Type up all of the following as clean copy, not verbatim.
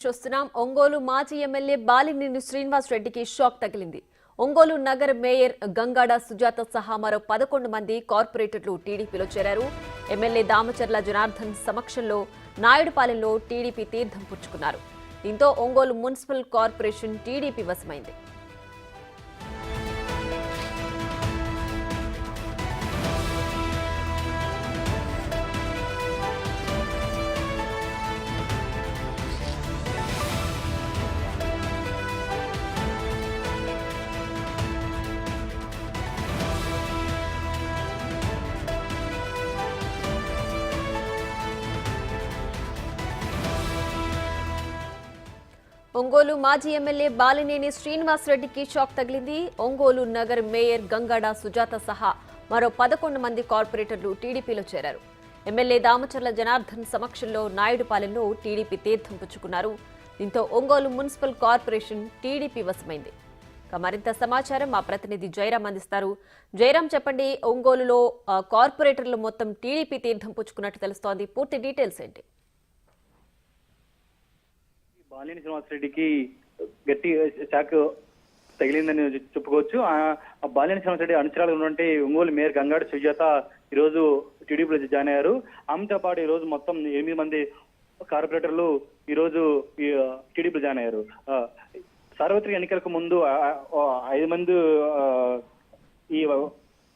చూస్తున్నాం. ఒంగోలు మాజీ ఎమ్మెల్యే బాలినేని శ్రీనివాస్ రెడ్డికి షాక్ తగిలింది. ఒంగోలు నగర మేయర్ గంగాడ సుజాత సహా మరో 11 మంది కార్పొరేటర్లు టీడీపీలో చేరారు. ఎమ్మెల్యే దామచర్ల జనార్దన్ సమక్షంలో నాయుడుపాలెంలో టీడీపీ తీర్థం పుచ్చుకున్నారు. దీంతో ఒంగోలు మున్సిపల్ కార్పొరేషన్ టీడీపీ వశమైంది. ఒంగోలు మాజీ ఎమ్మెల్యే బాలినేని శ్రీనివాస్ రెడ్డికి షాక్ తగిలింది. ఒంగోలు నగర్ మేయర్ గంగాడ సుజాత సహా మరో 11 మంది కార్పొరేటర్లు టీడీపీలో చేరారు. ఎమ్మెల్యే దామచర్ల జనార్దన్ సమక్షంలో నాయుడుపాలెంలో టీడీపీ తీర్థం పుచ్చుకున్నారు. దీంతో ఒంగోలు మున్సిపల్ కార్పొరేషన్ టీడీపీ వశమైంది. మరింత సమాచారం మా ప్రతినిధి జయరాం అందిస్తారు. జయరాం, చెప్పండి, ఒంగోలులో కార్పొరేటర్లు మొత్తం టీడీపీ తీర్థం పుచ్చుకున్నట్టు తెలుస్తోంది. పూర్తి డీటెయిల్స్ ఏంటి? బాలినేని శ్రీనివాస్ రెడ్డికి గట్టి షాక్ తగిలిందని చెప్పుకోవచ్చు. ఆ బాలినేని శ్రీనివాస్ రెడ్డి అనుచరాలు ఉన్నటువంటి ఒంగోలు మేయర్ గంగాడ సుజాత ఈ రోజు టీడీపీలో జాయిన్ అయ్యారు. ఆమెతో పాటు ఈ రోజు మొత్తం 8 మంది కార్పొరేటర్లు ఈ రోజు టీడీపీలో జాయిన్ అయ్యారు. సార్వత్రిక ఎన్నికలకు ముందు 5 మంది ఈ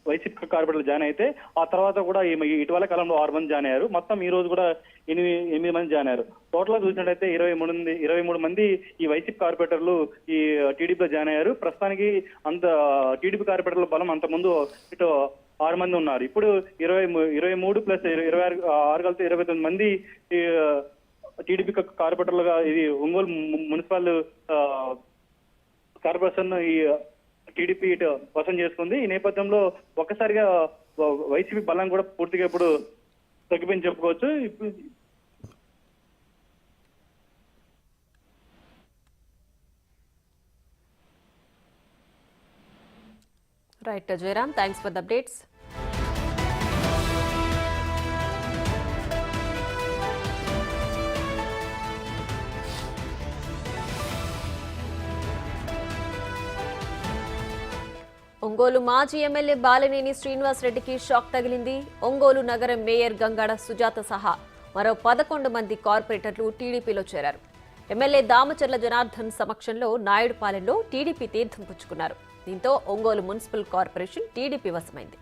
వైసీపీ కార్పొరేటర్లు జాయిన్ అయితే ఆ తర్వాత కూడా ఇటీవల కాలంలో 6 మంది జాయిన్ అయ్యారు. మొత్తం ఈ రోజు కూడా 8 మంది జాయిన్ అయ్యారు. టోటల్ గా చూసినట్టయితే 23 మంది ఈ వైసీపీ కార్పొరేటర్లు ఈ టీడీపీలో జాయిన్ అయ్యారు. ప్రస్తుతానికి అంత టీడీపీ కార్పొరేటర్ల బలం అంత ముందు ఇటు 6 మంది ఉన్నారు. ఇప్పుడు 23 ప్లస్ 26 కలిసి 29 మంది టీడీపీ కార్పొరేటర్లుగా ఇది ఒంగోలు మున్సిపల్ కార్పొరేషన్ ఈ టీడీపీ ఇటు వశం చేసుకుంది. ఈ నేపథ్యంలో ఒక్కసారిగా వైసీపీ బలం కూడా పూర్తిగా ఇప్పుడు తగ్గిపోయింది చెప్పుకోవచ్చు. Right Jayaram, thanks for the updates. Ongole మాజీ ఎమ్మెల్యే బాలినేని శ్రీనివాస్ రెడ్డికి షాక్ తగిలింది. ఒంగోలు నగర మేయర్ గంగాడ సుజాత సహా మరో 11 మంది కార్పొరేటర్లు టీడీపీలో చేరారు. ఎమ్మెల్యే దామచర్ల జనార్దన్ సమక్షంలో నాయుడుపాలెంలో టీడీపీ తీర్థం పుచ్చుకున్నారు. దీంతో ఒంగోలు మున్సిపల్ కార్పొరేషన్ టీడీపీ వశమైంది.